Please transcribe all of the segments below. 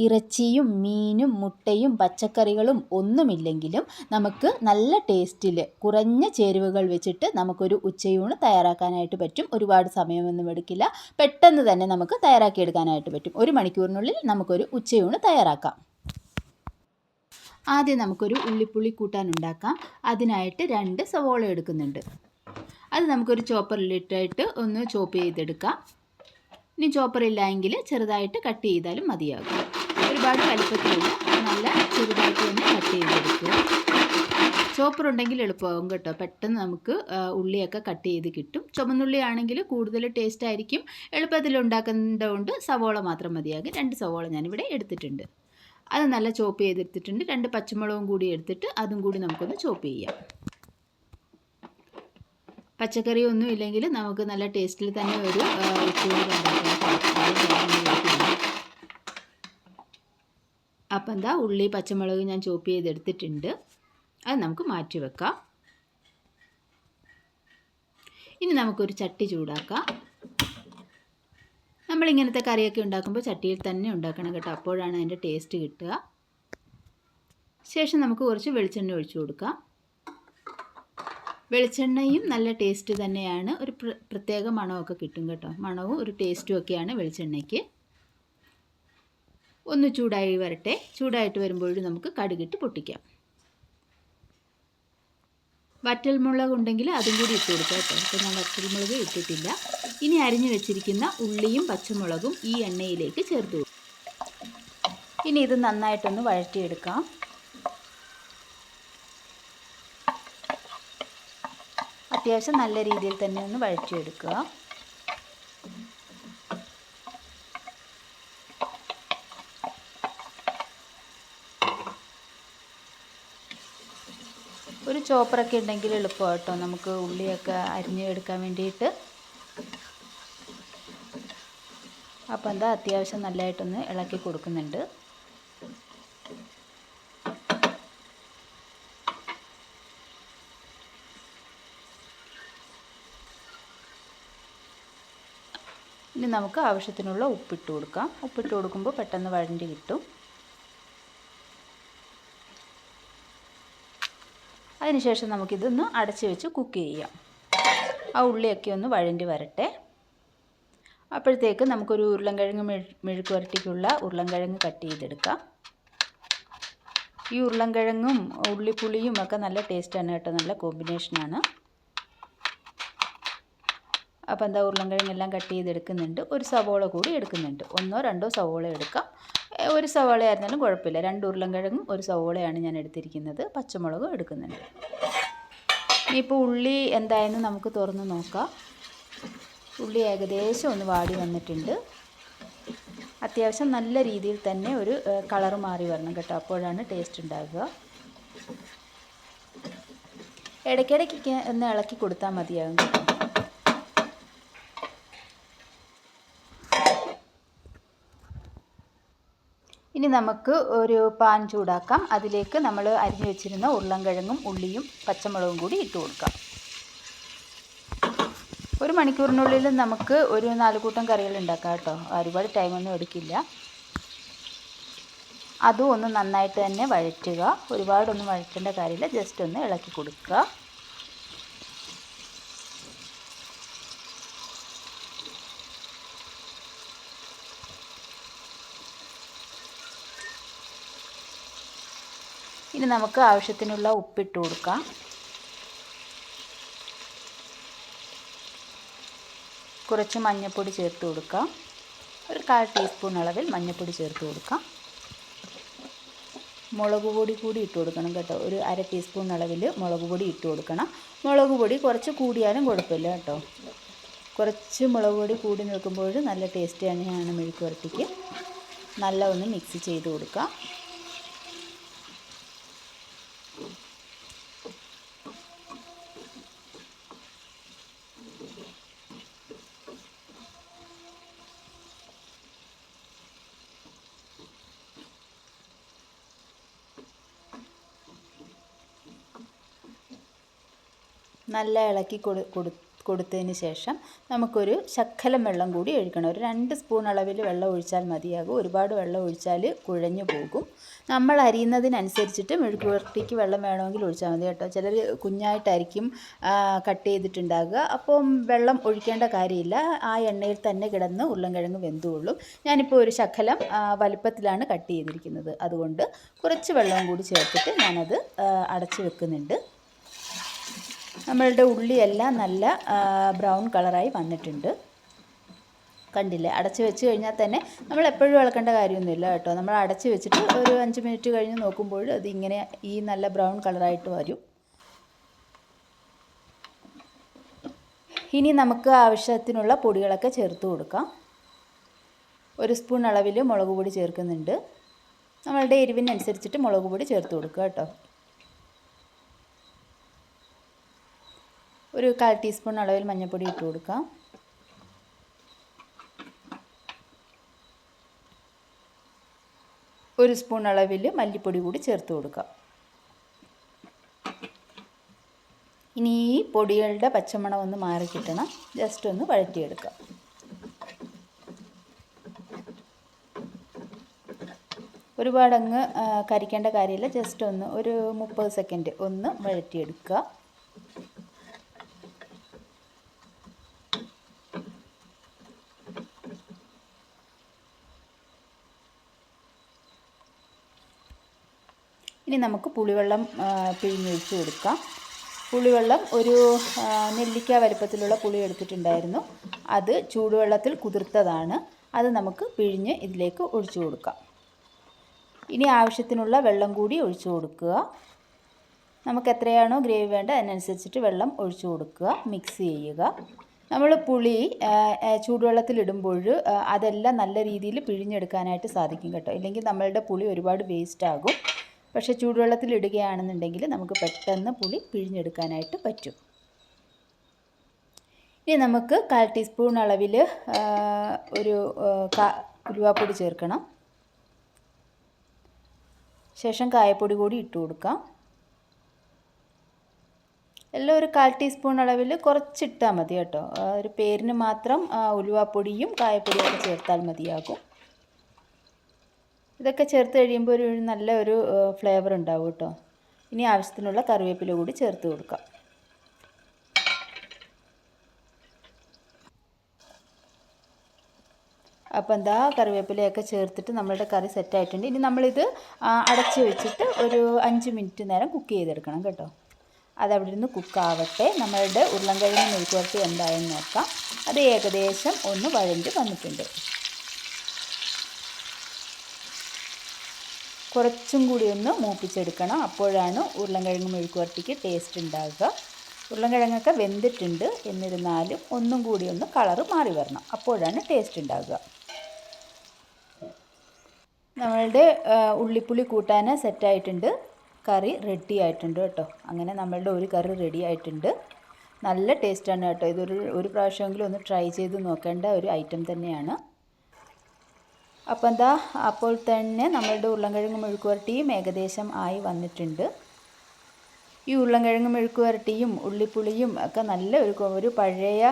ഇറച്ചിയും മീനും മുട്ടയും പച്ചക്കറികളും ഒന്നുമില്ലെങ്കിലും നമുക്ക് നല്ല ടേസ്റ്റിൽ കുറഞ്ഞ ചേരുവകൾ വെച്ചിട്ട് നമുക്കൊരു ഉച്ചയൂണ് തയ്യാറാക്കാനായിട്ട് പറ്റും. ഒരുപാട് സമയമൊന്നും എടുക്കില്ല. പെട്ടെന്ന് തന്നെ നമുക്ക് തയ്യാറാക്കിയെടുക്കാനായിട്ട് പറ്റും. 1 മണിക്കൂറിനുള്ളിൽ നമുക്കൊരു ഉച്ചയൂണ് തയ്യാറാക്കാം. ആദ്യം നമുക്കൊരു ഉള്ളിപ്പുളി കൂട്ടാൻ ഉണ്ടാക്കാം. അതിനായിട്ട് 2 സവോള എടുക്കുന്നുണ്ട്. അത് നമുക്കൊരു ചോപ്പറിലിട്ടിട്ട് ഒന്ന് ചോപ്പ് ചെയ്തെടുക്കാം. ഇനി ചോപ്പറില്ല എങ്കിൽ ചെറുതായിട്ട് കട്ട് ചെയ്താലും മതിയാകും. ഒരുപാട് വലിപ്പത്തിലുള്ള നല്ല ചെറുതായിട്ട് തന്നെ കട്ട് ചെയ്തെടുക്കുക. ചോപ്പർ ഉണ്ടെങ്കിൽ എളുപ്പമാകും കേട്ടോ. പെട്ടെന്ന് നമുക്ക് ഉള്ളിയൊക്കെ കട്ട് ചെയ്ത് കിട്ടും. ചുമന്നുള്ളി ആണെങ്കിൽ കൂടുതൽ ടേസ്റ്റ് ആയിരിക്കും. എളുപ്പത്തിൽ ഉണ്ടാക്കുന്നതുകൊണ്ട് സവോള മാത്രം മതിയാകും. 2 സവോള ഞാനിവിടെ എടുത്തിട്ടുണ്ട്. അത് നല്ല ചോപ്പ് ചെയ്തെടുത്തിട്ടുണ്ട്. 2 പച്ചമുളകും കൂടി എടുത്തിട്ട് അതും കൂടി നമുക്കൊന്ന് ചോപ്പ് ചെയ്യാം. പച്ചക്കറി ഒന്നും ഇല്ലെങ്കിൽ നമുക്ക് നല്ല ടേസ്റ്റിൽ തന്നെ ഒരു ഉച്ചയൂണ് ഉണ്ടാക്കാം. അപ്പം എന്താ ഉള്ളി പച്ചമുളക് ഞാൻ ചോപ്പ് ചെയ്തെടുത്തിട്ടുണ്ട്. അത് നമുക്ക് മാറ്റി വെക്കാം. ഇനി നമുക്കൊരു ചട്ടി ചൂടാക്കാം. നമ്മളിങ്ങനത്തെ കറിയൊക്കെ ഉണ്ടാക്കുമ്പോൾ ചട്ടിയിൽ തന്നെ ഉണ്ടാക്കണം കേട്ടോ. അപ്പോഴാണ് അതിൻ്റെ ടേസ്റ്റ് കിട്ടുക. ശേഷം നമുക്ക് കുറച്ച് വെളിച്ചെണ്ണ ഒഴിച്ചു കൊടുക്കാം. വെളിച്ചെണ്ണയും നല്ല ടേസ്റ്റ് തന്നെയാണ്. ഒരു പ്രത്യേക മണമൊക്കെ കിട്ടും കേട്ടോ. മണവും ഒരു ടേസ്റ്റും ഒക്കെയാണ് വെളിച്ചെണ്ണയ്ക്ക്. ഒന്ന് ചൂടായി വരട്ടെ. ചൂടായിട്ട് വരുമ്പോഴും നമുക്ക് കടുകിട്ട് പൊട്ടിക്കാം. വറ്റൽമുളക് ഉണ്ടെങ്കിൽ അതും കൂടി ഇട്ട് കൊടുക്കാം കേട്ടോ. അപ്പോൾ ഞാൻ വറ്റൽമുളക് ഇട്ടിട്ടില്ല. ഇനി അരിഞ്ഞു വെച്ചിരിക്കുന്ന ഉള്ളിയും പച്ചമുളകും ഈ എണ്ണയിലേക്ക് ചേർത്ത് കൊടുക്കും. ഇനി ഇത് നന്നായിട്ടൊന്ന് വഴറ്റിയെടുക്കാം. അത്യാവശ്യം നല്ല രീതിയിൽ തന്നെ ഒന്ന് വഴറ്റിയെടുക്കുക. ഒരു ചോപ്പറൊക്കെ ഉണ്ടെങ്കിൽ എളുപ്പമാണ് കേട്ടോ. നമുക്ക് ഉള്ളിയൊക്കെ അരിഞ്ഞെടുക്കാൻ വേണ്ടിയിട്ട്. അപ്പോൾ എന്താ അത്യാവശ്യം നല്ലതായിട്ടൊന്ന് ഇളക്കി കൊടുക്കുന്നുണ്ട്. ഇനി നമുക്ക് ആവശ്യത്തിനുള്ള ഉപ്പിട്ട് കൊടുക്കാം. ഉപ്പിട്ട് കൊടുക്കുമ്പോൾ പെട്ടെന്ന് വഴണ്ടി കിട്ടും. അതിനുശേഷം നമുക്കിതൊന്ന് അടച്ച് വെച്ച് കുക്ക് ചെയ്യാം. ആ ഉള്ളിയൊക്കെ ഒന്ന് വഴണ്ടി വരട്ടെ. അപ്പോഴത്തേക്ക് നമുക്കൊരു ഉരുളൻകിഴങ്ങ് മെഴുക്ക് വരട്ടിക്കുള്ള ഉരുളൻകിഴങ്ങ് കട്ട് ചെയ്തെടുക്കാം. ഈ ഉരുളൻകിഴങ്ങും ഉള്ളിപ്പുളിയും ഒക്കെ നല്ല ടേസ്റ്റാണ് കേട്ടോ. നല്ല കോമ്പിനേഷനാണ്. അപ്പോൾ എന്താ ഉരുളൻകിഴങ്ങെല്ലാം കട്ട് ചെയ്തെടുക്കുന്നുണ്ട്. ഒരു സവോള കൂടി എടുക്കുന്നുണ്ട്. 1 2 സവോള എടുക്കാം. ഒരു സവോള ആയിരുന്നാലും കുഴപ്പമില്ല. 2 ഉരുളൻകിഴങ്ങും ഒരു സവോളയാണ് ഞാൻ എടുത്തിരിക്കുന്നത്. പച്ചമുളകും എടുക്കുന്നുണ്ട്. ഇനിയിപ്പോൾ ഉള്ളി എന്തായെന്ന് നമുക്ക് തുറന്ന് നോക്കാം. ഉള്ളി ഏകദേശം ഒന്ന് വാടി വന്നിട്ടുണ്ട്. അത്യാവശ്യം നല്ല രീതിയിൽ തന്നെ ഒരു കളർ മാറി വരണം കേട്ടോ. അപ്പോഴാണ് ടേസ്റ്റ് ഉണ്ടാകുക. ഇടയ്ക്കിടയ്ക്ക് ഒന്ന് ഇളക്കി കൊടുത്താൽ മതിയാകും കേട്ടോ. ഇനി നമുക്ക് ഒരു പാൻ ചൂടാക്കാം. അതിലേക്ക് നമ്മൾ അരിഞ്ഞു വെച്ചിരുന്ന ഉരുളൻകിഴങ്ങും ഉള്ളിയും പച്ചമുളകും കൂടി ഇട്ട് കൊടുക്കാം. 1 മണിക്കൂറിനുള്ളിൽ നമുക്ക് ഒരു 4 കൂട്ടം കറികൾ ഉണ്ടാക്കാം കേട്ടോ. ഒരുപാട് ടൈമൊന്നും എടുക്കില്ല. അതും ഒന്ന് നന്നായിട്ട് തന്നെ വഴറ്റുക. ഒരുപാടൊന്നും വഴറ്റേണ്ട കാര്യമില്ല. ജസ്റ്റ് ഒന്ന് ഇളക്കി കൊടുക്കുക. ഇനി നമുക്ക് ആവശ്യത്തിനുള്ള ഉപ്പിട്ട് കൊടുക്കാം. കുറച്ച് മഞ്ഞൾപ്പൊടി ചേർത്ത് കൊടുക്കാം. ഒരു 1/4 ടീസ്പൂൺ അളവിൽ മഞ്ഞൾപ്പൊടി ചേർത്ത് കൊടുക്കാം. മുളക് പൊടി കൂടി ഇട്ട് കൊടുക്കണം കേട്ടോ. ഒരു 1/2 ടീസ്പൂൺ അളവിൽ മുളക് പൊടി ഇട്ട് കൊടുക്കണം. മുളക് പൊടി കുറച്ച് കൂടിയാലും കുഴപ്പമില്ല കേട്ടോ. കുറച്ച് മുളക് പൊടി കൂടി നിൽക്കുമ്പോൾ നല്ല ടേസ്റ്റ് തന്നെയാണ് മെഴുക്ക് വരട്ടിക്ക്. നല്ല ഒന്ന് മിക്സ് ചെയ്ത് കൊടുക്കാം. നല്ല ഇളക്കി കൊടുത്തതിന് ശേഷം നമുക്കൊരു ശകലം വെള്ളം കൂടി ഒഴിക്കണം. ഒരു 2 സ്പൂൺ അളവിൽ വെള്ളം ഒഴിച്ചാൽ മതിയാകും. ഒരുപാട് വെള്ളം ഒഴിച്ചാൽ കുഴഞ്ഞു പോകും. നമ്മൾ അരിയുന്നതിനനുസരിച്ചിട്ട് മെഴുക്ക് പുരട്ടിക്ക് വെള്ളം വേണമെങ്കിൽ ഒഴിച്ചാൽ മതി കേട്ടോ. ചിലർ കുഞ്ഞായിട്ടായിരിക്കും കട്ട് ചെയ്തിട്ടുണ്ടാകുക. അപ്പം വെള്ളം ഒഴിക്കേണ്ട കാര്യമില്ല. ആ എണ്ണയിൽ തന്നെ കിടന്ന് ഉരുളൻകിഴങ്ങ് വെന്തുകൊള്ളും. ഞാനിപ്പോൾ ഒരു ശകലം വലുപ്പത്തിലാണ് കട്ട് ചെയ്തിരിക്കുന്നത്. അതുകൊണ്ട് കുറച്ച് വെള്ളവും കൂടി ചേർത്തിട്ട് ഞാനത് അടച്ച് വെക്കുന്നുണ്ട്. നമ്മളുടെ ഉള്ളിയെല്ലാം നല്ല ബ്രൗൺ കളറായി വന്നിട്ടുണ്ട്. കണ്ടില്ലേ? അടച്ച് വെച്ച് കഴിഞ്ഞാൽ തന്നെ നമ്മൾ എപ്പോഴും ഇളക്കേണ്ട കാര്യമൊന്നുമില്ല കേട്ടോ. നമ്മൾ അടച്ച് വെച്ചിട്ട് ഒരു 5 മിനിറ്റ് കഴിഞ്ഞ് നോക്കുമ്പോൾ അതിങ്ങനെ ഈ നല്ല ബ്രൗൺ കളറായിട്ട് വരും. ഇനി നമുക്ക് ആവശ്യത്തിനുള്ള പൊടികളൊക്കെ ചേർത്ത് കൊടുക്കാം. 1 സ്പൂൺ അളവിൽ മുളക് പൊടി ചേർക്കുന്നുണ്ട്. നമ്മളുടെ എരിവിനനുസരിച്ചിട്ട് മുളക് പൊടി ചേർത്ത് കൊടുക്കുക കേട്ടോ. ഒരു 1/4 ടീസ്പൂൺ അളവിൽ മഞ്ഞൾപ്പൊടി ഇട്ട് കൊടുക്കാം. ഒരു സ്പൂൺ അളവിൽ മല്ലിപ്പൊടി കൂടി ചേർത്ത് കൊടുക്കാം. ഇനി ഈ പൊടികളുടെ പച്ചമണം ഒന്ന് മാറി കിട്ടണം. ജസ്റ്റ് ഒന്ന് വഴറ്റിയെടുക്കാം. ഒരുപാടങ്ങ് കരിക്കേണ്ട കാര്യമില്ല. ജസ്റ്റ് ഒന്ന് ഒരു 30 സെക്കൻഡ് ഒന്ന് വഴറ്റിയെടുക്കുക. ഇനി നമുക്ക് പുളിവെള്ളം പിഴിഞ്ഞൊഴിച്ച് കൊടുക്കാം. പുളിവെള്ളം ഒരു നെല്ലിക്ക വലുപ്പത്തിലുള്ള പുളി എടുത്തിട്ടുണ്ടായിരുന്നു. അത് ചൂടുവെള്ളത്തിൽ കുതിർത്തതാണ്. അത് നമുക്ക് പിഴിഞ്ഞ് ഇതിലേക്ക് ഒഴിച്ചു കൊടുക്കാം. ഇനി ആവശ്യത്തിനുള്ള വെള്ളം കൂടി ഒഴിച്ചു കൊടുക്കുക. നമുക്ക് എത്രയാണോ ഗ്രേവി വേണ്ട അതിനനുസരിച്ചിട്ട് വെള്ളം ഒഴിച്ചു കൊടുക്കുക. മിക്സ് ചെയ്യുക. നമ്മൾ പുളി ചൂടുവെള്ളത്തിലിടുമ്പോൾ അതെല്ലാം നല്ല രീതിയിൽ പിഴിഞ്ഞെടുക്കാനായിട്ട് സാധിക്കും കേട്ടോ. ഇല്ലെങ്കിൽ നമ്മളുടെ പുളി ഒരുപാട് വേസ്റ്റ് ആകും. പക്ഷേ ചൂടുവെള്ളത്തിൽ ഇടുകയാണെന്നുണ്ടെങ്കിൽ നമുക്ക് പെട്ടെന്ന് പുളി പിഴിഞ്ഞെടുക്കാനായിട്ട് പറ്റും. ഇനി നമുക്ക് 1/4 ടീസ്പൂൺ അളവിൽ ഒരു ഉലുവാപ്പൊടി ചേർക്കണം. ശേഷം കായപ്പൊടി കൂടി ഇട്ട് കൊടുക്കാം. എല്ലാം ഒരു 1/4 ടീസ്പൂൺ അളവിൽ കുറച്ചിട്ടാൽ മതി കേട്ടോ. ഒരു പേരിന് മാത്രം ഉലുവാപ്പൊടിയും കായപ്പൊടിയും ഒക്കെ ചേർത്താൽ മതിയാകും. ഇതൊക്കെ ചേർത്ത് കഴിയുമ്പോൾ ഒരു നല്ല ഒരു ഫ്ലേവർ ഉണ്ടാവും കേട്ടോ. ഇനി ആവശ്യത്തിനുള്ള കറിവേപ്പില കൂടി ചേർത്ത് കൊടുക്കാം. അപ്പോൾ എന്താ കറിവേപ്പിലയൊക്കെ ചേർത്തിട്ട് നമ്മളുടെ കറി സെറ്റായിട്ടുണ്ട്. ഇനി നമ്മളിത് അടച്ച് വെച്ചിട്ട് ഒരു 5 മിനിറ്റ് നേരം കുക്ക് ചെയ്തെടുക്കണം കേട്ടോ. അതവിടെ നിന്ന് കുക്കാവട്ടെ. നമ്മളുടെ ഉരുളൻകിഴങ്ങ് മെഴുക്ക് പുരട്ടി എന്തായെന്ന് നോക്കാം. അത് ഏകദേശം ഒന്ന് വഴണ്ട് വന്നിട്ടുണ്ട്. കുറച്ചും കൂടി ഒന്ന് മൂപ്പിച്ചെടുക്കണം. അപ്പോഴാണ് ഉരുളൻകിഴങ്ങ് മെഴുക്ക് പുരട്ടിക്ക് ടേസ്റ്റ് ഉണ്ടാകുക. ഉരുളൻകിഴങ്ങൊക്കെ വെന്തിട്ടുണ്ട്. എന്നിരുന്നാലും ഒന്നും കൂടി ഒന്ന് കളറ് മാറി വരണം. അപ്പോഴാണ് ടേസ്റ്റ് ഉണ്ടാകുക. നമ്മളുടെ ഉള്ളിപ്പുളി കൂട്ടാൻ സെറ്റായിട്ടുണ്ട്. കറി റെഡി ആയിട്ടുണ്ട് കേട്ടോ. അങ്ങനെ നമ്മളുടെ ഒരു കറി റെഡി ആയിട്ടുണ്ട്. നല്ല ടേസ്റ്റാണ് കേട്ടോ. ഒരു പ്രാവശ്യമെങ്കിലും ഒന്ന് ട്രൈ ചെയ്ത് നോക്കേണ്ട ഒരു ഐറ്റം തന്നെയാണ്. അപ്പോൾ എന്താ അപ്പോൾ തന്നെ നമ്മളുടെ ഉരുളൻകിഴങ്ങ് മെഴുക്ക് പുരട്ടിയും ഏകദേശം ആയി വന്നിട്ടുണ്ട്. ഈ ഉരുളൻകിഴങ്ങ് മെഴുക്ക് പുരട്ടിയും ഉള്ളിപ്പുളിയും ഒക്കെ നല്ല ഒരു പഴയ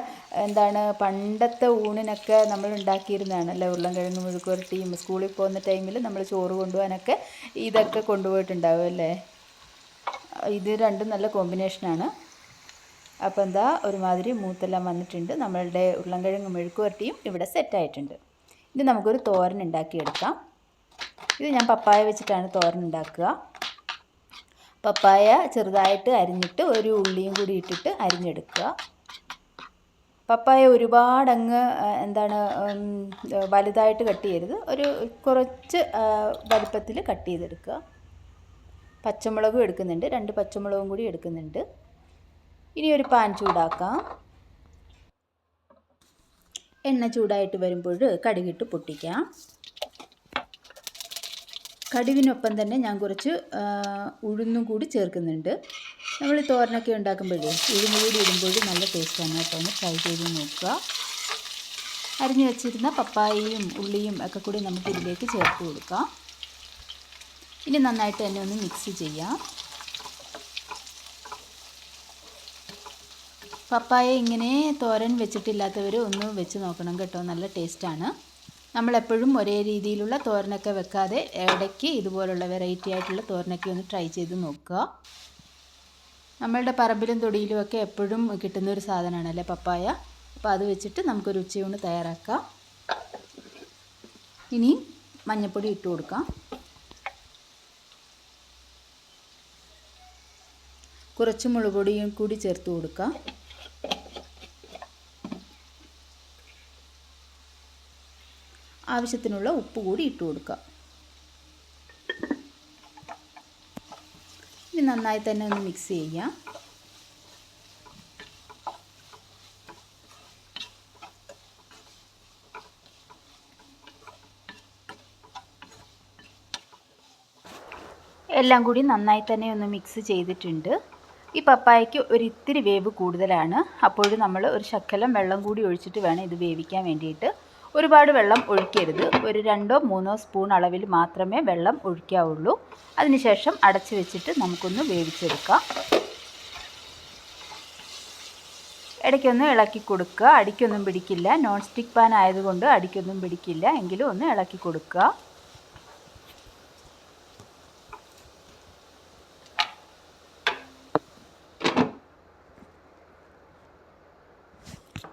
പണ്ടത്തെ ഊണിനൊക്കെ നമ്മൾ ഉണ്ടാക്കിയിരുന്നതാണല്ലോ. ഉരുളൻകിഴങ്ങ് മെഴുക്ക് പുരട്ടിയും സ്കൂളിൽ പോകുന്ന ടൈമിൽ നമ്മൾ ചോറ് കൊണ്ടുപോകാനൊക്കെ ഇതൊക്കെ കൊണ്ടുപോയിട്ടുണ്ടാവും അല്ലേ. ഇത് രണ്ടും നല്ല കോമ്പിനേഷനാണ്. അപ്പോൾ എന്താ ഒരുമാതിരി മൂത്തെല്ലാം വന്നിട്ടുണ്ട്. നമ്മളുടെ ഉരുളൻകിഴങ്ങ് മെഴുക്ക് പുരട്ടിയും ഇവിടെ സെറ്റായിട്ടുണ്ട്. ഇത് നമുക്കൊരു തോരൻ ഉണ്ടാക്കിയെടുക്കാം. ഇത് ഞാൻ പപ്പായ വെച്ചിട്ടാണ് തോരൻ ഉണ്ടാക്കുക. പപ്പായ ചെറുതായിട്ട് അരിഞ്ഞിട്ട് ഒരു ഉള്ളിയും കൂടി ഇട്ടിട്ട് അരിഞ്ഞെടുക്കുക. പപ്പായ ഒരുപാടങ്ങ് വലുതായിട്ട് കട്ട് ചെയ്യരുത്. ഒരു കുറച്ച് വലുപ്പത്തിൽ കട്ട് ചെയ്തെടുക്കുക. പച്ചമുളകും എടുക്കുന്നുണ്ട്. 2 പച്ചമുളകും കൂടി എടുക്കുന്നുണ്ട്. ഇനി ഒരു പാൻ ചൂടാക്കാം. എണ്ണ ചൂടായിട്ട് വരുമ്പോൾ കടുകിട്ട് പൊട്ടിക്കാം. കടുകിനൊപ്പം തന്നെ ഞാൻ കുറച്ച് ഉഴുന്നും കൂടി ചേർക്കുന്നുണ്ട്. നമ്മൾ തോരനൊക്കെ ഉണ്ടാക്കുമ്പോഴേ ഉഴുന്ന് കൂടി ഇടുമ്പോൾ നല്ല ടേസ്റ്റാണ് കേട്ടോ. ഒന്ന് ട്രൈ ചെയ്ത് നോക്കുക. അരിഞ്ഞു വെച്ചിരുന്ന പപ്പായയും ഉള്ളിയും ഒക്കെ കൂടി നമുക്ക് ഇതിലേക്ക് ചേർത്ത് കൊടുക്കാം. ഇനി നന്നായിട്ട് തന്നെ ഒന്ന് മിക്സ് ചെയ്യാം. പപ്പായ ഇങ്ങനെ തോരൻ വെച്ചിട്ടില്ലാത്തവർ ഒന്ന് വെച്ച് നോക്കണം കേട്ടോ, നല്ല ടേസ്റ്റാണ്. നമ്മളെപ്പോഴും ഒരേ രീതിയിലുള്ള തോരനൊക്കെ വെക്കാതെ ഇടയ്ക്ക് ഇതുപോലുള്ള വെറൈറ്റി ആയിട്ടുള്ള തോരനൊക്കെ ഒന്ന് ട്രൈ ചെയ്ത് നോക്കുക. നമ്മളുടെ പറമ്പിലും തൊടിയിലുമൊക്കെ എപ്പോഴും കിട്ടുന്നൊരു സാധനമാണല്ലേ പപ്പായ. അപ്പോൾ അത് വെച്ചിട്ട് നമുക്കൊരു ഉച്ചയൂണ് തയ്യാറാക്കാം. ഇനി മഞ്ഞൾപ്പൊടി ഇട്ട് കൊടുക്കാം. കുറച്ച് മുളക് പൊടിയും കൂടി ചേർത്ത് കൊടുക്കാം. ആവശ്യത്തിനുള്ള ഉപ്പ് കൂടി ഇട്ട് കൊടുക്കാം. ഇനി നന്നായി തന്നെ ഒന്ന് മിക്സ് ചെയ്യാം. എല്ലാം കൂടി നന്നായി തന്നെ ഒന്ന് മിക്സ് ചെയ്തിട്ടുണ്ട്. ഈ പപ്പായയ്ക്ക് ഒരിത്തിരി വേവ് കൂടുതലാണ്. അപ്പോഴും നമ്മൾ ഒരു ശകലം വെള്ളം കൂടി ഒഴിച്ചിട്ട് വേണം ഇത് വേവിക്കാൻ വേണ്ടിയിട്ട്. ഒരുപാട് വെള്ളം ഒഴിക്കരുത്. ഒരു 2-3 സ്പൂൺ അളവിൽ മാത്രമേ വെള്ളം ഒഴിക്കാവുള്ളൂ. അതിനുശേഷം അടച്ച് വെച്ചിട്ട് നമുക്കൊന്ന് വേവിച്ചെടുക്കാം. ഇടയ്ക്കൊന്ന് ഇളക്കി കൊടുക്കുക. അടിക്കൊന്നും പിടിക്കില്ല. നോൺ സ്റ്റിക്ക് പാൻ ആയതുകൊണ്ട് അടിക്കൊന്നും പിടിക്കില്ല. എങ്കിലും ഒന്ന് ഇളക്കി കൊടുക്കുക.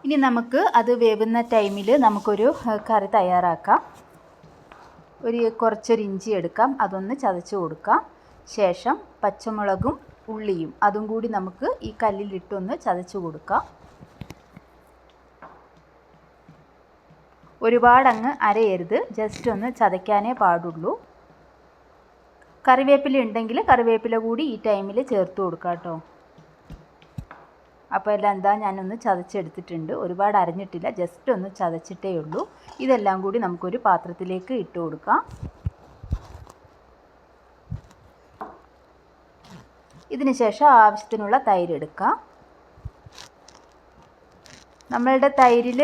ഇനി നമുക്ക് അത് വേവുന്ന ടൈമിൽ നമുക്കൊരു കറി തയ്യാറാക്കാം. കുറച്ചൊരു ഇഞ്ചി എടുക്കാം, അതൊന്ന് ചതച്ച് കൊടുക്കാം. ശേഷം പച്ചമുളകും ഉള്ളിയും അതും കൂടി നമുക്ക് ഈ കല്ലിലിട്ടൊന്ന് ചതച്ച് കൊടുക്കാം. ഒരുപാടങ്ങ് അരയരുത്, ജസ്റ്റ് ഒന്ന് ചതയ്ക്കാനേ പാടുള്ളൂ. കറിവേപ്പില ഉണ്ടെങ്കിൽ കറിവേപ്പില കൂടി ഈ ടൈമിൽ ചേർത്ത് കൊടുക്കാം കേട്ടോ. അപ്പോൾ എല്ലാം എന്താ ഞാനൊന്ന് ചതച്ചെടുത്തിട്ടുണ്ട്. ഒരുപാട് അരഞ്ഞിട്ടില്ല, ജസ്റ്റ് ഒന്ന് ചതച്ചിട്ടേ ഉള്ളൂ. ഇതെല്ലാം കൂടി നമുക്കൊരു പാത്രത്തിലേക്ക് ഇട്ട് കൊടുക്കാം. ഇതിന് ശേഷം ആവശ്യത്തിനുള്ള തൈര് എടുക്കാം. നമ്മളുടെ തൈരിൽ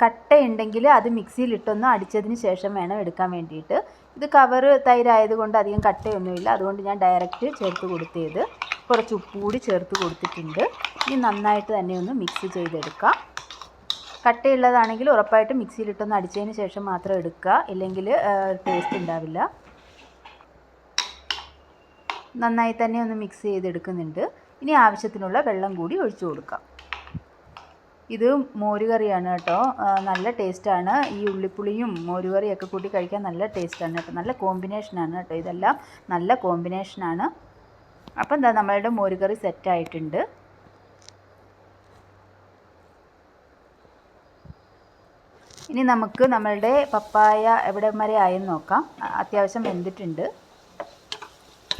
കട്ടയുണ്ടെങ്കിൽ അത് മിക്സിയിലിട്ടൊന്ന് അടിച്ചതിന് ശേഷം വേണം എടുക്കാൻ വേണ്ടിയിട്ട്. ഇത് കവറ് തൈരായതുകൊണ്ട് അധികം കട്ടയൊന്നുമില്ല, അതുകൊണ്ട് ഞാൻ ഡയറക്റ്റ് ചേർത്ത് കൊടുത്തത്. കുറച്ച് ഉപ്പ് കൂടി ചേർത്ത് കൊടുത്തിട്ടുണ്ട്. ഇനി നന്നായിട്ട് തന്നെ ഒന്ന് മിക്സ് ചെയ്തെടുക്കാം. കട്ടയുള്ളതാണെങ്കിൽ ഉറപ്പായിട്ടും മിക്സിയിലിട്ടൊന്ന് അടിച്ചതിന് ശേഷം മാത്രം എടുക്കുക, ഇല്ലെങ്കിൽ ടേസ്റ്റ് ഉണ്ടാവില്ല. നന്നായി തന്നെ ഒന്ന് മിക്സ് ചെയ്തെടുക്കുന്നുണ്ട്. ഇനി ആവശ്യത്തിനുള്ള വെള്ളം കൂടി ഒഴിച്ചു കൊടുക്കാം. ഇത് മോരുകറിയാണ് കേട്ടോ, നല്ല ടേസ്റ്റാണ്. ഈ ഉള്ളിപ്പുളിയും മോരുകറിയൊക്കെ കൂട്ടി കഴിക്കാൻ നല്ല ടേസ്റ്റാണ് കേട്ടോ, നല്ല കോമ്പിനേഷനാണ് കേട്ടോ. ഇതെല്ലാം നല്ല കോമ്പിനേഷനാണ്. അപ്പം എന്താ നമ്മളുടെ മോരുകറി സെറ്റായിട്ടുണ്ട്. ഇനി നമുക്ക് നമ്മളുടെ പപ്പായ എവിടെ വരെ ആയെന്ന് നോക്കാം. അത്യാവശ്യം വെന്തിട്ടുണ്ട്.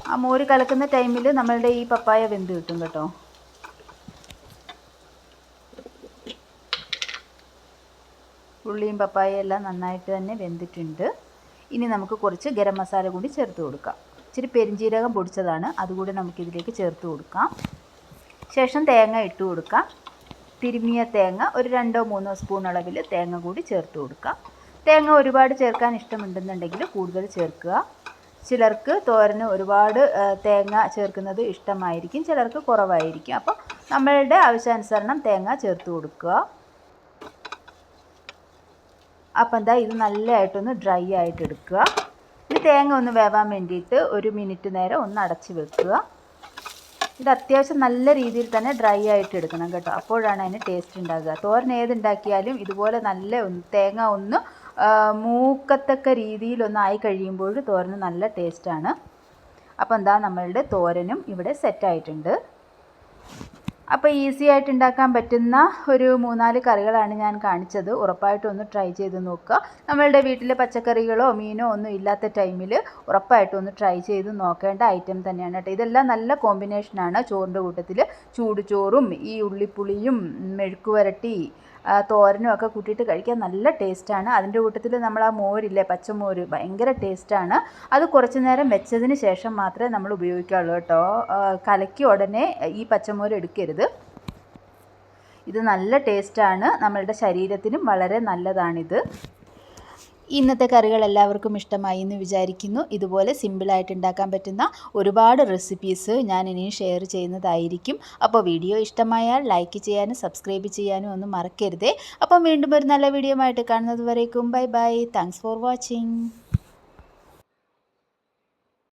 ആ മോര് കലക്കുന്ന ടൈമിൽ നമ്മളുടെ ഈ പപ്പായ വെന്ത് കിട്ടും കേട്ടോ. ഉള്ളിയും പപ്പായയും എല്ലാം നന്നായിട്ട് തന്നെ വെന്തിട്ടുണ്ട്. ഇനി നമുക്ക് കുറച്ച് ഗരം മസാല കൂടി ചേർത്ത് കൊടുക്കാം. ഇച്ചിരി പെരിഞ്ജീരകം പൊടിച്ചതാണ്, അതുകൂടി നമുക്കിതിലേക്ക് ചേർത്ത് കൊടുക്കാം. ശേഷം തേങ്ങ ഇട്ട് കൊടുക്കാം. തിരുമിയ തേങ്ങ ഒരു 2-3 സ്പൂൺ അളവിൽ തേങ്ങ കൂടി ചേർത്ത് കൊടുക്കാം. തേങ്ങ ഒരുപാട് ചേർക്കാൻ ഇഷ്ടമുണ്ടെന്നുണ്ടെങ്കിൽ കൂടുതൽ ചേർക്കുക. ചിലർക്ക് തോരന് ഒരുപാട് തേങ്ങ ചേർക്കുന്നത് ഇഷ്ടമായിരിക്കും, ചിലർക്ക് കുറവായിരിക്കും. അപ്പോൾ നമ്മളുടെ ആവശ്യാനുസരണം തേങ്ങ ചേർത്ത് കൊടുക്കുക. അപ്പം എന്താ ഇത് നല്ലതായിട്ടൊന്ന് ഡ്രൈ ആയിട്ട് എടുക്കുക. ഈ തേങ്ങ ഒന്ന് വേവാൻ വേണ്ടിയിട്ട് 1 മിനിറ്റ് നേരം ഒന്ന് അടച്ച് വെക്കുക. ഇത് അത്യാവശ്യം നല്ല രീതിയിൽ തന്നെ ഡ്രൈ ആയിട്ട് എടുക്കണം കേട്ടോ, അപ്പോഴാണ് അതിന് ടേസ്റ്റ് ഉണ്ടാകുക. തോരൻ ഏതുണ്ടാക്കിയാലും ഇതുപോലെ നല്ല തേങ്ങ ഒന്ന് മൂക്കത്തക്ക രീതിയിലൊന്നായി കഴിയുമ്പോൾ തോരന് നല്ല ടേസ്റ്റാണ്. അപ്പോൾ എന്താ നമ്മളുടെ തോരനും ഇവിടെ സെറ്റായിട്ടുണ്ട്. അപ്പോൾ ഈസി ആയിട്ട് ഉണ്ടാക്കാൻ പറ്റുന്ന ഒരു 3-4 കറികളാണ് ഞാൻ കാണിച്ചത്. ഉറപ്പായിട്ടും ഒന്ന് ട്രൈ ചെയ്ത് നോക്കുക. നമ്മളുടെ വീട്ടിൽ പച്ചക്കറികളോ മീനോ ഒന്നും ഇല്ലാത്ത ടൈമിൽ ഉറപ്പായിട്ടും ഒന്ന് ട്രൈ ചെയ്ത് നോക്കേണ്ട ഐറ്റം തന്നെയാണ് കേട്ടോ. ഇതെല്ലാം നല്ല കോമ്പിനേഷനാണ്. ചോറിൻ്റെ കൂട്ടത്തിൽ ചൂട് ചോറും ഈ ഉള്ളിപ്പുളിയും മെഴുക്കുവരട്ടി തോരനും ഒക്കെ കൂട്ടിയിട്ട് കഴിക്കാൻ നല്ല ടേസ്റ്റാണ്. അതിൻ്റെ കൂട്ടത്തിൽ നമ്മൾ ആ മോരില്ലേ, പച്ചമോര്, ഭയങ്കര ടേസ്റ്റാണ്. അത് കുറച്ച് നേരം വെച്ചതിന് ശേഷം മാത്രമേ നമ്മൾ ഉപയോഗിക്കാവുള്ളൂ കേട്ടോ. കലക്കി ഉടനെ ഈ പച്ചമോര് എടുക്കരുത്. ഇത് നല്ല ടേസ്റ്റാണ്, നമ്മളുടെ ശരീരത്തിനും വളരെ നല്ലതാണിത്. ഇന്നത്തെ കറികൾ എല്ലാവർക്കും ഇഷ്ടമായി എന്ന് വിചാരിക്കുന്നു. ഇതുപോലെ സിമ്പിളായിട്ട് ഉണ്ടാക്കാൻ പറ്റുന്ന ഒരുപാട് റെസിപ്പീസ് ഞാൻ ഇനിയും ഷെയർ ചെയ്യുന്നതായിരിക്കും. അപ്പോൾ വീഡിയോ ഇഷ്ടമായാൽ ലൈക്ക് ചെയ്യാനും സബ്സ്ക്രൈബ് ചെയ്യാനും ഒന്നും മറക്കരുതേ. അപ്പം വീണ്ടും ഒരു നല്ല വീഡിയോ ആയിട്ട് കാണുന്നത് വരേക്കും bye bye. Thanks for watching.